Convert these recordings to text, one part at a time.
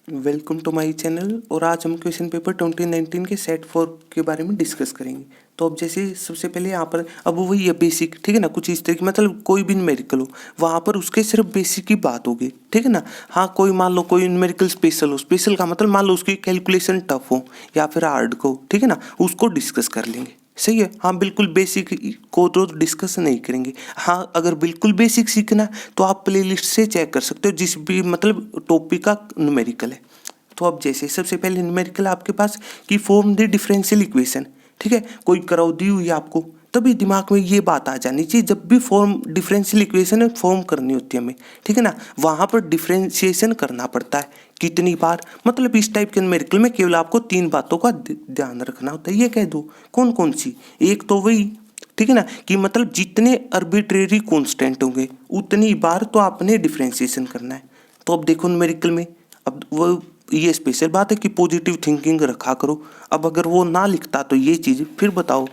Welcome to my channel. और आज हम क्वेश्चन पेपर 2019 के सेट 4 के बारे में डिस्कस करेंगे। तो अब जैसे सबसे पहले यहाँ पर अब वही है बेसिक, ठीक है ना। कुछ इस तरह की मतलब कोई भी न्यूमेरिकल हो वहाँ पर उसके सिर्फ बेसिक की बात होगी, ठीक है ना। हाँ, कोई मान लो कोई न्यूमेरिकल स्पेशल हो, स्पेशल का मतलब मान लो उसकी कैलकुलेशन टफ हो या फिर हार्ड को, ठीक है ना, उसको डिस्कस कर लेंगे। सही है। हाँ, बिल्कुल बेसिक को तो डिस्कस नहीं करेंगे। हाँ, अगर बिल्कुल बेसिक सीखना तो आप प्लेलिस्ट से चेक कर सकते हो जिस भी मतलब टॉपिक का न्यूमेरिकल है। तो अब जैसे सबसे पहले न्यूमेरिकल आपके पास कि फॉर्म द डिफरेंशियल इक्वेशन, ठीक है। कोई कराव दी हुई है आपको, तभी दिमाग में ये बात आ जानी चाहिए जब भी फॉर्म डिफरेंशियल इक्वेशन फॉर्म करनी होती है हमें, ठीक है ना, वहाँ पर डिफरेंशिएशन करना पड़ता है। कितनी बार, मतलब इस टाइप के न्यूमेरिकल में केवल आपको 3 बातों का ध्यान रखना होता है। ये कह दो कौन कौन सी। एक तो वही, ठीक है ना, कि मतलब जितने अर्बिट्रेरी कांस्टेंट होंगे उतनी बार तो आपने डिफरेंशिएशन करना है। तो अब देखो न्यूमेरिकल में, अब वो ये स्पेशल बात है कि पॉजिटिव थिंकिंग रखा करो। अब अगर वो ना लिखता तो ये चीज़ फिर बताओ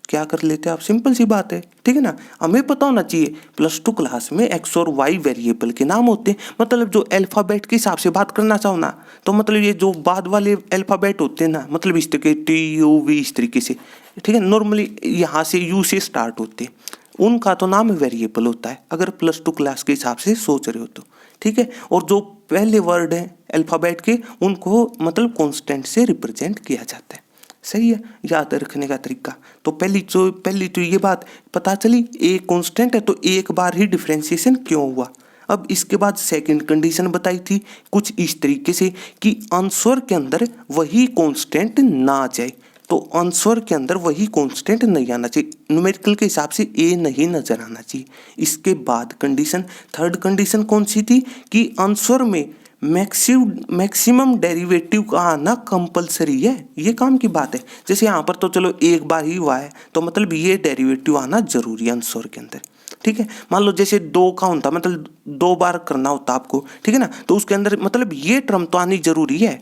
क्या कर लेते आप। सिंपल सी बात है, ठीक है ना। हमें पता होना चाहिए +2 क्लास में एक्स और वाई वेरिएबल के नाम होते हैं। मतलब जो अल्फ़ाबेट के हिसाब से बात करना चाहो ना, तो मतलब ये जो बाद वाले अल्फ़ाबेट होते हैं ना, मतलब इस तरीके TUV इस तरीके से, ठीक है। नॉर्मली यहाँ से U से स्टार्ट होते हैं, उनका तो नाम वेरिएबल होता है अगर +2 क्लास के हिसाब से सोच रहे हो तो, ठीक है। और जो पहले वर्ड हैं अल्फ़ाबेट के उनको मतलब कांस्टेंट से रिप्रेजेंट किया जाता है। सही है, याद रखने का तरीका। तो पहली तो ये बात पता चली, ए कांस्टेंट है तो एक बार ही डिफरेंशिएशन क्यों हुआ। अब इसके बाद सेकंड कंडीशन बताई थी कुछ इस तरीके से कि आंसर के अंदर वही कांस्टेंट ना आ जाए। तो आंसर के अंदर वही कांस्टेंट नहीं आना चाहिए, न्यूमेरिकल के हिसाब से ए नहीं नजर आना चाहिए। इसके बाद कंडीशन, थर्ड कंडीशन कौन सी थी कि आंसर में मैक्सिमम डेरिवेटिव का आना कंपलसरी है। ये काम की बात है। जैसे यहाँ पर तो चलो एक बार ही हुआ है तो मतलब ये डेरिवेटिव आना जरूरी है आंसर के अंदर, ठीक है। मान लो जैसे 2 का होता मतलब 2 बार करना होता आपको, ठीक है ना, तो उसके अंदर मतलब ये टर्म तो आनी जरूरी है।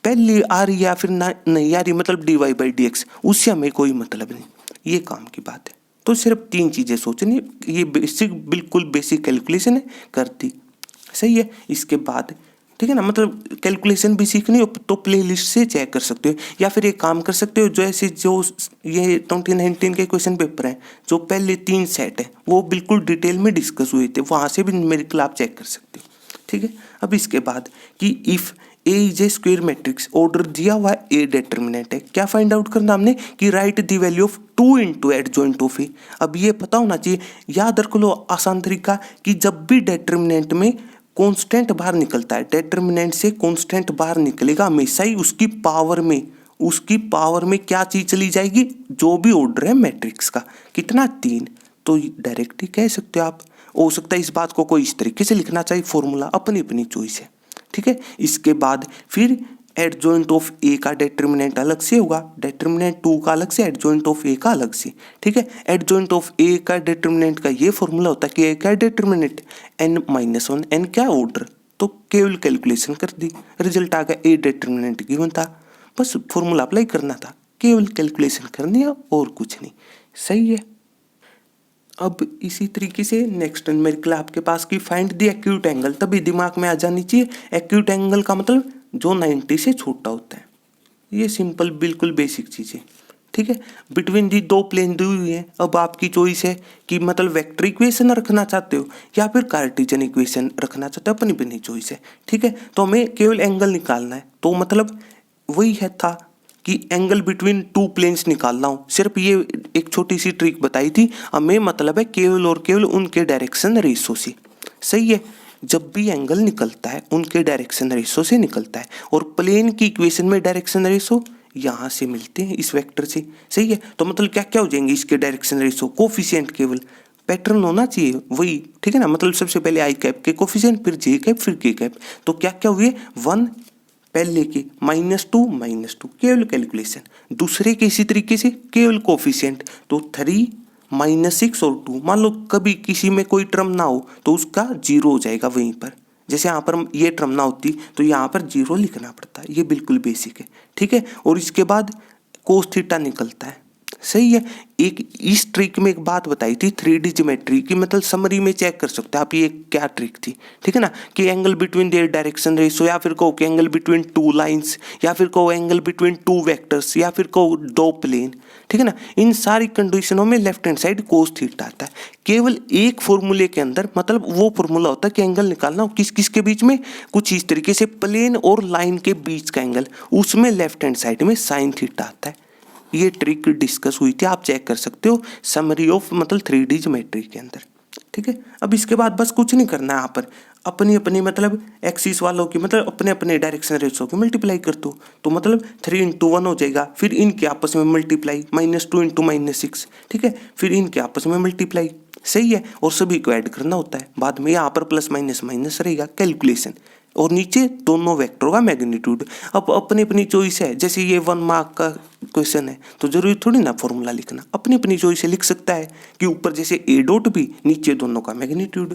पहली आ रही या फिर ना नहीं आ रही मतलब dy/dx, उससे हमें कोई मतलब नहीं। ये काम की बात है। तो सिर्फ 3 चीजें सोचनी, ये बेसिक बिल्कुल बेसिक कैलकुलेशन है, कर दी। सही है। इसके बाद, ठीक है ना, मतलब कैलकुलेशन भी सीखनी हो तो प्लेलिस्ट से चेक कर सकते हो या फिर एक काम कर सकते हो, जैसे जो ये 2019 के क्वेश्चन पेपर हैं जो पहले 3 सेट है वो बिल्कुल डिटेल में डिस्कस हुए थे, वहाँ से भी न्यूमेरिकल आप चेक कर सकते हो, ठीक है। अब इसके बाद कि if A is a square matrix, order दिया हुआ है ए डिटर्मिनेंट है, क्या फाइंड आउट करना हमने कि write the value of 2 into adjoint of A. अब ये पता होना चाहिए, याद रख लो आसान तरीका कि जब भी डिटर्मिनेंट में कांस्टेंट बाहर निकलता है, डिटर्मिनेंट से कांस्टेंट बाहर निकलेगा हमेशा ही उसकी पावर में क्या चीज चली जाएगी, जो भी ऑर्डर है मैट्रिक्स का, कितना 3। तो डायरेक्ट ही कह सकते हो आप। हो सकता है इस बात को कोई इस तरीके से लिखना चाहिए, फॉर्मूला अपनी अपनी चॉइस है, ठीक है। इसके बाद फिर एडजॉइंट ऑफ ए का डिटर्मिनेंट अलग से होगा, डिटर्मिनेंट 2 का अलग से, एडजॉइंट ऑफ ए का अलग से, ठीक है। एडजॉइंट ऑफ ए का डिटर्मिनेंट का ये फॉर्मूला होता है कि ए का डिटर्मिनेंट n-1, n क्या ऑर्डर, तो केवल कैलकुलेशन कर दी, रिजल्ट आ गया ए डिटर्मिनेंट गिवन था, बस फॉर्मूला अप्लाई करना था, केवल कैलकुलेशन करनी है और कुछ नहीं। सही है। अब इसी तरीके से नेक्स्ट न्यूमेरिकल आपके पास की फाइंड द एक्यूट एंगल, तभी दिमाग में आ जानी चाहिए। एक्यूट एंगल का मतलब जो 90 से छोटा होता है। ये सिंपल बिल्कुल बेसिक चीज़ है, ठीक है। बिटवीन दी 2 प्लेन दी हुई है। अब आपकी चॉइस है कि मतलब वेक्टर इक्वेशन रखना चाहते हो या फिर कार्टेशियन इक्वेशन रखना चाहते हो, अपनी अपनी चॉइस है, ठीक है। तो हमें केवल एंगल निकालना है, तो मतलब वही है था कि एंगल बिटवीन 2 प्लेन्स निकालना हो। सिर्फ ये एक छोटी सी ट्रिक बताई थी, हमें मतलब है केवल और केवल उनके डायरेक्शन रेशो से। सही है। जब भी एंगल निकलता है उनके डायरेक्शन रेशो से निकलता है, और प्लेन की इक्वेशन में डायरेक्शन रेशो यहाँ से मिलते हैं इस वेक्टर से। सही है। तो मतलब क्या क्या हो जाएंगे इसके डायरेक्शन रेशो, कोफिशिएंट, केवल पैटर्न होना चाहिए वही, ठीक है ना। मतलब सबसे पहले आई कैप के कोफिशिएंट, फिर जे कैप, फिर के कैप। तो क्या क्या हुए, 1 पहले के -2 केवल कैलकुलेशन, दूसरे के इसी तरीके से केवल कोफिशिएंट, तो 3 -6 और 2। मान लो कभी किसी में कोई टर्म ना हो तो उसका 0 हो जाएगा वहीं पर। जैसे यहाँ पर ये टर्म ना होती तो यहाँ पर 0 लिखना पड़ता है, ये बिल्कुल बेसिक है, ठीक है। और इसके बाद कोस थीटा निकलता है। सही है। एक इस ट्रिक में एक बात बताई थी 3D ज्योमेट्री की, मतलब समरी में चेक कर सकते हो आप ये क्या ट्रिक थी, ठीक है ना, कि angle between their direction ratio, या फिर कहो कि एंगल बिटवीन टू लाइंस, या फिर कहो एंगल बिटवीन टू वेक्टर्स, या फिर कहो दो प्लेन, ठीक है ना। इन सारी कंडीशनों में left hand side cos theta आता है। केवल एक फॉर्मूले के अंदर, मतलब वो फॉर्मूला होता है कि एंगल निकालना हो किस किस के बीच में, कुछ इस तरीके से प्लेन और लाइन के बीच का एंगल, उसमें लेफ्ट हैंड साइड में साइन थीटा आता है। ये ट्रिक डिस्कस हुई थी, आप चेक कर सकते हो समरी ऑफ मतलब 3D ज्योमेट्री के अंदर, ठीक है। अब इसके बाद बस कुछ नहीं करना है, यहाँ पर अपनी अपनी मतलब एक्सिस वालों की मतलब अपने अपने डायरेक्शन रेशो की मल्टीप्लाई कर दो, तो मतलब 3 × 1 हो जाएगा। फिर इनके आपस में मल्टीप्लाई, -2 × -6, ठीक है। फिर इनके आपस में मल्टीप्लाई, सही है। और सभी को ऐड करना होता है बाद में, यहाँ पर प्लस माइनस माइनस रहेगा, कैलकुलेशन। और नीचे दोनों वेक्टरों का मैग्नीट्यूड। अब अपनी अपनी चॉइस है, जैसे ये 1 मार्क का क्वेश्चन है तो जरूरी थोड़ी ना फॉर्मूला लिखना, अपनी अपनी चॉइस से लिख सकता है कि ऊपर जैसे ए डॉट भी, नीचे दोनों का मैग्नीट्यूड।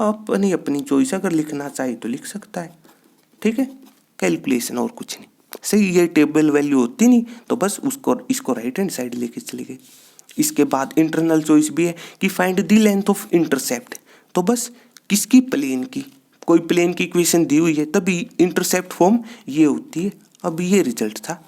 अपनी अपनी चॉइस अगर लिखना चाहे तो लिख सकता है, ठीक है। कैलकुलेशन और कुछ नहीं, सही। ये टेबल वैल्यू होती नहीं तो बस उसको इसको राइट हैंड साइड लेके चले गए। इसके बाद इंटरनल चॉइस भी है कि find the length of intercept, तो बस किसकी, प्लेन की। कोई प्लेन की इक्वेशन दी हुई है तभी इंटरसेप्ट फॉर्म ये होती है। अब ये रिजल्ट था,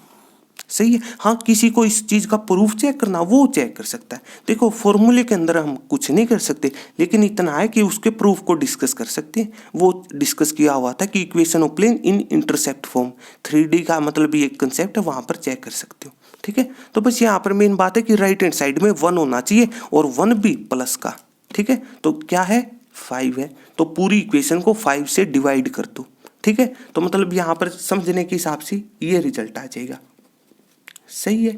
सही है। हाँ, किसी को इस चीज़ का प्रूफ चेक करना वो चेक कर सकता है। देखो फॉर्मूले के अंदर हम कुछ नहीं कर सकते, लेकिन इतना है कि उसके प्रूफ को डिस्कस कर सकते हैं। वो डिस्कस किया हुआ था कि equation of plane in intercept form, 3D का मतलब ये एक कंसेप्ट है, वहाँ पर चेक कर सकते हो, ठीक है। तो बस यहाँ पर मेन बात है कि राइट हैंड साइड में 1 होना चाहिए और 1 भी प्लस का, ठीक है। तो क्या है, 5 है, तो पूरी इक्वेशन को 5 से डिवाइड कर दो, ठीक है। तो मतलब यहाँ पर समझने के हिसाब से ये रिजल्ट आ जाएगा, सही है।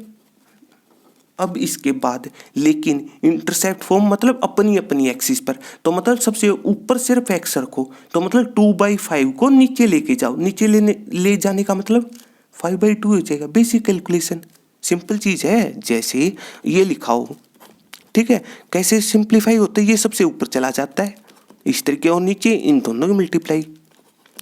अब इसके बाद लेकिन इंटरसेप्ट फॉर्म मतलब अपनी अपनी एक्सिस पर, तो मतलब सबसे ऊपर सिर्फ एक्स रखो, तो मतलब 2/5 को नीचे लेके जाओ, नीचे ले जाने का मतलब 5/2 हो जाएगा। बेसिक कैलकुलेशन, सिंपल चीज है, जैसे ये लिखा हो, ठीक है। कैसे सिंप्लीफाई होता है, ये सबसे ऊपर चला जाता है इस तरीके, और नीचे इन दोनों की मल्टीप्लाई,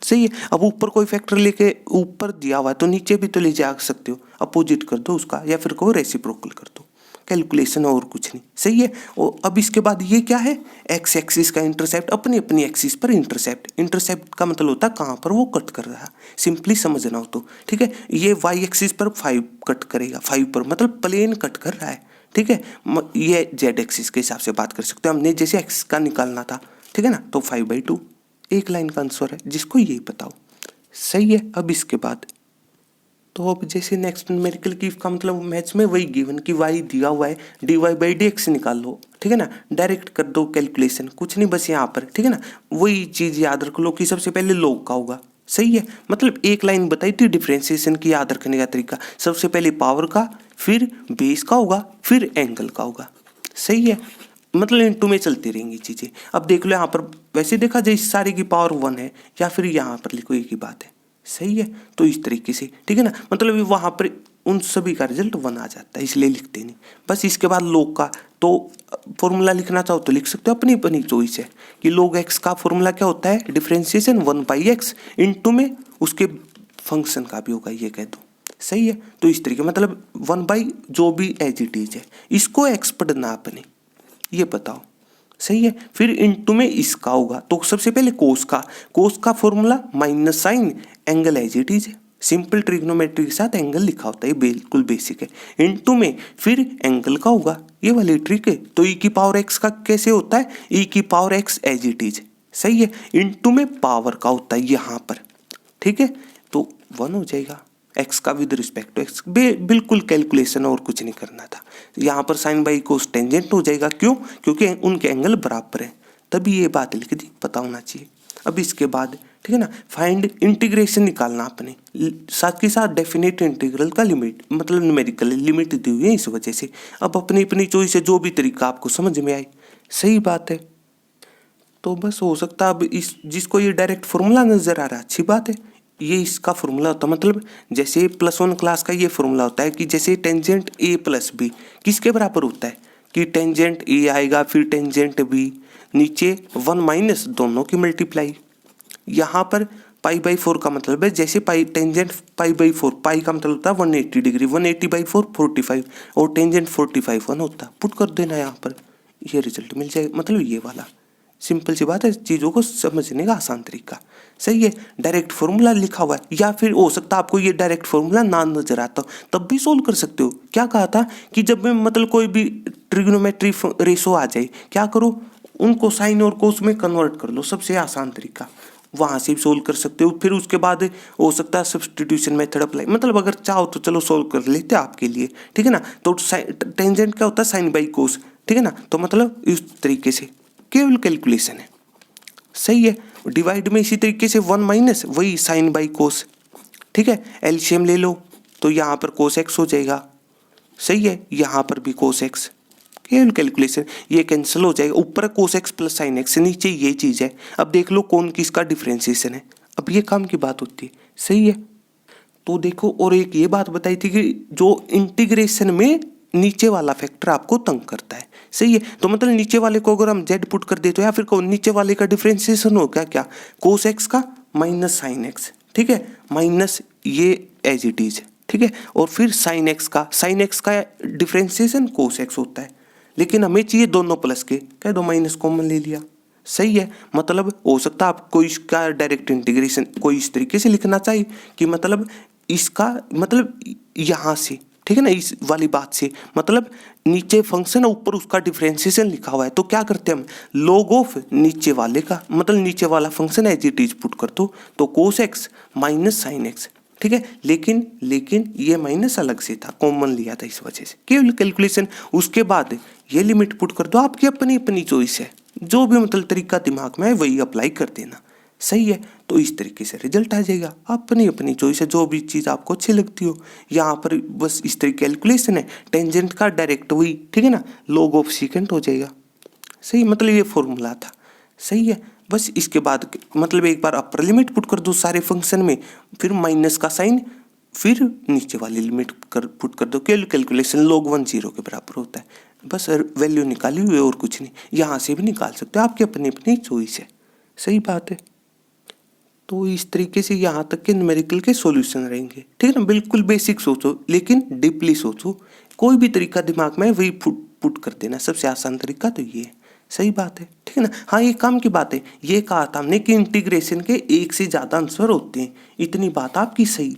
सही है। अब ऊपर कोई फैक्टर लेके ऊपर दिया हुआ है तो नीचे भी तो ले जा सकते हो, अपोजिट कर दो उसका, या फिर को रेसिप्रोकल कर दो, कैलकुलेशन और कुछ नहीं, सही है। और अब इसके बाद ये क्या है, एक्स एक्सिस का इंटरसेप्ट, अपनी अपनी एक्सिस पर इंटरसेप्ट। इंटरसेप्ट का मतलब होता है कहाँ पर वो कट कर रहा है, सिंपली समझना हो तो, ठीक है। ये वाई एक्सिस पर 5 कट करेगा, 5 पर मतलब प्लेन कट कर रहा है, ठीक है। ये जेड एक्सिस के हिसाब से बात कर सकते हो, हमने जैसे एक्स का निकालना था, ठीक है ना, तो 5/2 एक लाइन का आंसर है, जिसको ये बताओ, सही है। अब इसके बाद तो अब जैसे नेक्स्ट न्यूमेरिकल की का मतलब मैथ्स में वही गिवन कि y दिया हुआ है, dy/dx निकाल लो, ठीक है ना, डायरेक्ट कर दो कैलकुलेशन, कुछ नहीं बस यहाँ पर, ठीक है ना। वही चीज़ याद रख लो कि सबसे पहले log का होगा, सही है। मतलब एक लाइन बताई थी डिफ्रेंसिएशन की याद रखने का तरीका, सबसे पहले पावर का, फिर बेस का होगा, फिर एंगल का होगा, सही है। मतलब इनटू में चलती रहेंगी चीज़ें। अब देख लो यहाँ पर वैसे देखा जाए इस सारे की पावर 1 है, या फिर यहाँ पर लिखो एक ही बात है, सही है। तो इस तरीके से, ठीक है ना, मतलब वहाँ पर उन सभी का रिजल्ट 1 आ जाता है, इसलिए लिखते नहीं। बस इसके बाद log का तो फॉर्मूला लिखना चाहो तो लिख सकते हो, अपनी अपनी चॉइस है कि log x का फॉर्मूला क्या होता है, डिफ्रेंसिएशन 1/x, इनटू में उसके फंक्शन का भी होगा, ये कह दो, सही है। तो इस तरीके मतलब 1/ जो भी एज इट इज है, इसको एक्स पढ़ना अपने, ये बताओ, सही है। फिर इनटू में इसका होगा, तो सबसे पहले कोस का formula minus sine angle as it is है, सिंपल ट्रिग्नोमेट्री के साथ एंगल लिखा होता है, बिल्कुल बेसिक है। इनटू में फिर एंगल का होगा, ये वाली ट्रिक है। तो ई की पावर एक्स का कैसे होता है, ई की power X as it is, सही है। इनटू में पावर का होता है यहाँ पर, ठीक है, तो 1 हो जाएगा एक्स का विद रिस्पेक्ट टू एक्स, बिल्कुल कैलकुलेशन और कुछ नहीं करना था। यहाँ पर साइन बाई कोस टेंजेंट हो जाएगा, क्यों, क्योंकि उनके एंगल बराबर है, तभी ये बात लिख दी, पता होना चाहिए। अब इसके बाद, ठीक है ना, फाइंड इंटीग्रेशन निकालना अपने, साथ के साथ डेफिनेट इंटीग्रल का लिमिट, मतलब न्यूमेरिकल लिमिट दी हुई है इस वजह से। अब अपनी अपनी चॉइस से जो भी तरीका आपको समझ में आए, सही बात है। तो बस हो सकता है अब इस जिसको ये डायरेक्ट फॉर्मूला नजर आ रहा है, अच्छी बात है, ये इसका फॉर्मूला होता है। मतलब जैसे +1 क्लास का ये फॉर्मूला होता है कि जैसे टेंजेंट a + b किसके बराबर होता है, कि टेंजेंट a आएगा फिर टेंजेंट b, नीचे 1 - दोनों की मल्टीप्लाई, यहाँ पर पाई बाई 4 का मतलब है जैसे पाई टेंजेंट पाई बाई 4, पाई का मतलब होता है 180 डिग्री, 180 बाई 4 45 और टेंजेंट 45 1 होता है। पुट कर देना यहाँ पर, ये रिजल्ट मिल जाएगा, मतलब ये वाला। सिंपल सी बात है, चीज़ों को समझने का आसान तरीका। सही है, डायरेक्ट फॉर्मूला लिखा हुआ है, या फिर हो सकता है आपको ये डायरेक्ट फॉर्मूला ना नजर आता हो, तब भी सोल्व कर सकते हो। क्या कहा था कि जब मैं मतलब कोई भी ट्रिग्नोमेट्री रेशो आ जाए, क्या करो, उनको साइन और कोस में कन्वर्ट कर लो, सबसे आसान तरीका, वहाँ से भी सोल्व कर सकते हो। फिर उसके बाद हो सकता है सब्सटीट्यूशन मेथड अप्लाई, मतलब अगर चाहो तो चलो सोल्व कर लेते हैं आपके लिए, ठीक है ना। तो टेंजेंट क्या होता है, साइन बाई कोस, ठीक है ना। तो मतलब इस तरीके से केवल कैलकुलेशन है। सही है, डिवाइड में इसी तरीके से 1 माइनस वही साइन बाई कोस, ठीक है। एलसीएम ले लो तो यहाँ पर कोस एक्स हो जाएगा। सही है, यहाँ पर भी कोस एक्स, केवल कैलकुलेशन, ये कैंसिल हो जाएगा। ऊपर cos x plus sine x, नीचे ये चीज़ है। अब देख लो कौन किसका डिफ्रेंसिएशन है, अब ये काम की बात होती है। सही है, तो देखो, और एक ये बात बताई थी कि जो इंटीग्रेशन में नीचे वाला फैक्टर आपको तंग करता है। सही है, तो मतलब नीचे वाले को अगर हम जेड पुट कर दे तो या फिर नीचे वाले का डिफ्रेंसिएशन हो क्या, क्या कोस एक्स का माइनस साइन एक्स, ठीक है, माइनस ये एज इट इज, ठीक है, और फिर साइन एक्स का डिफ्रेंसिएशन कोस एक्स होता है, लेकिन हमें चाहिए दोनों प्लस के, कह दो माइनस कॉमन ले लिया। सही है, मतलब हो सकता है आपको इसका डायरेक्ट इंटीग्रेशन कोई इस तरीके से लिखना चाहिए कि मतलब इसका मतलब यहाँ से, ठीक है ना, इस वाली बात से, मतलब नीचे फंक्शन है, ऊपर उसका डिफरेंशिएशन लिखा हुआ है, तो क्या करते हैं हम, लॉग ऑफ नीचे वाले का, मतलब नीचे वाला function as it is put कर दो, तो cos X minus sine X, ठीक है। लेकिन ये माइनस अलग से था, कॉमन लिया था, इस वजह से केवल कैलकुलेशन। उसके बाद ये लिमिट पुट कर दो, आपकी अपनी अपनी चॉइस है, जो भी मतलब तरीका दिमाग में है वही अप्लाई कर देना। सही है, तो इस तरीके से रिजल्ट आ जाएगा, अपनी अपनी चॉइस है, जो भी चीज़ आपको अच्छी लगती हो। यहाँ पर बस इस तरीके कैलकुलेशन है, टेंजेंट का डायरेक्ट वही, ठीक है ना, लॉग ऑफ सीकेंट हो जाएगा। सही, मतलब ये फॉर्मूला था। सही है, बस इसके बाद मतलब एक बार अपर लिमिट पुट कर दो सारे फंक्शन में, फिर माइनस का साइन, फिर नीचे वाली लिमिट पुट कर दो, कैलकुलेशन log 1 0 के बराबर होता है, बस वैल्यू निकाली हुई है और कुछ नहीं। यहाँ से भी निकाल सकते हो, आपकी अपनी अपनी चॉइस है। सही बात है, तो इस तरीके से यहाँ तक के न्यूमेरिकल के सॉल्यूशन रहेंगे, ठीक है ना। बिल्कुल बेसिक सोचो, लेकिन डीपली सोचो, कोई भी तरीका दिमाग में वही पुट कर देना, सबसे आसान तरीका तो ये है। सही बात है, ठीक है ना। हाँ, ये काम की बात है, ये कहा था हमने कि इंटीग्रेशन के एक से ज़्यादा आंसर होते हैं, इतनी बात आपकी सही।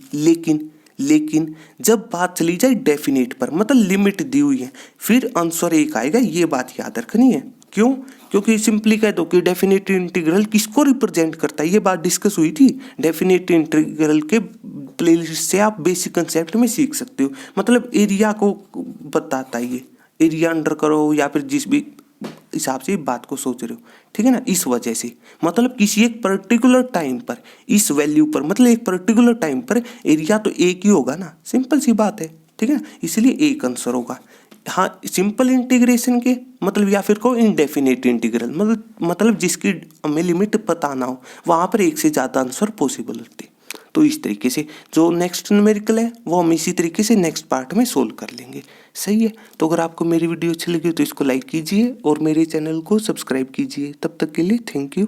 लेकिन जब बात चली जाए डेफिनेट पर, मतलब लिमिट दी हुई है, फिर आंसर एक आएगा, ये बात याद रखनी है। क्यों? क्योंकि सिंपली कह दो कि डेफिनेट इंटीग्रल किसको रिप्रेजेंट करता है, ये बात डिस्कस हुई थी। डेफिनेट इंटीग्रल के प्लेलिस्ट से आप बेसिक कंसेप्ट में सीख सकते हो, मतलब एरिया को बताता है ये, एरिया अंडर करो या फिर जिस भी हिसाब से बात को सोच रहे हो, ठीक है ना। इस वजह से मतलब किसी एक पर्टिकुलर टाइम पर इस वैल्यू पर, मतलब एक पर्टिकुलर टाइम पर एरिया तो एक ही होगा ना, सिंपल सी बात है, ठीक है ना, इसलिए एक आंसर होगा। हाँ, सिंपल इंटीग्रेशन के मतलब या फिर को इनडेफिनेट इंटीग्रल, मतलब जिसकी हमें लिमिट पता ना हो, वहाँ पर एक से ज़्यादा आंसर पॉसिबल होते। तो इस तरीके से जो नेक्स्ट न्यूमेरिकल है वो हम इसी तरीके से नेक्स्ट पार्ट में सोल्व कर लेंगे। सही है, तो अगर आपको मेरी वीडियो अच्छी लगी तो इसको लाइक कीजिए और मेरे चैनल को सब्सक्राइब कीजिए। तब तक के लिए थैंक यू।